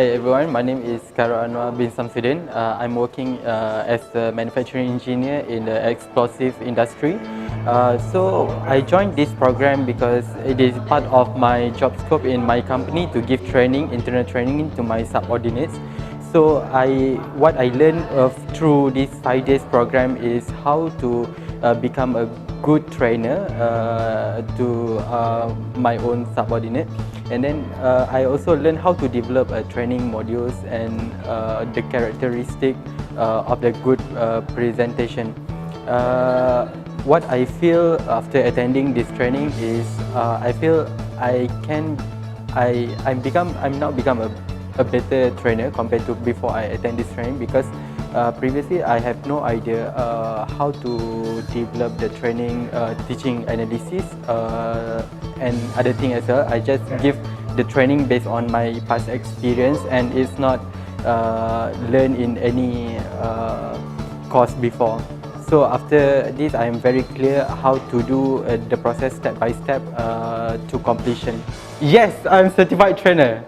Hi everyone, my name is Khairul Anuar Samsudin. I'm working as a manufacturing engineer in the explosive industry. So I joined this program because it is part of my job scope in my company to give training, internal training to my subordinates. So what I learned through this 5 days program is how to become a good trainer to my own subordinate. And then I also learned how to develop training modules and the characteristic of the good presentation. What I feel after attending this training is I feel I'm now become a better trainer compared to before I attend this training, because previously I have no idea how to develop the training, teaching analysis and other things as well. I just give the training based on my past experience, and it's not learned in any course before. So after this, I am very clear how to do the process step by step to completion. Yes, I'm certified trainer.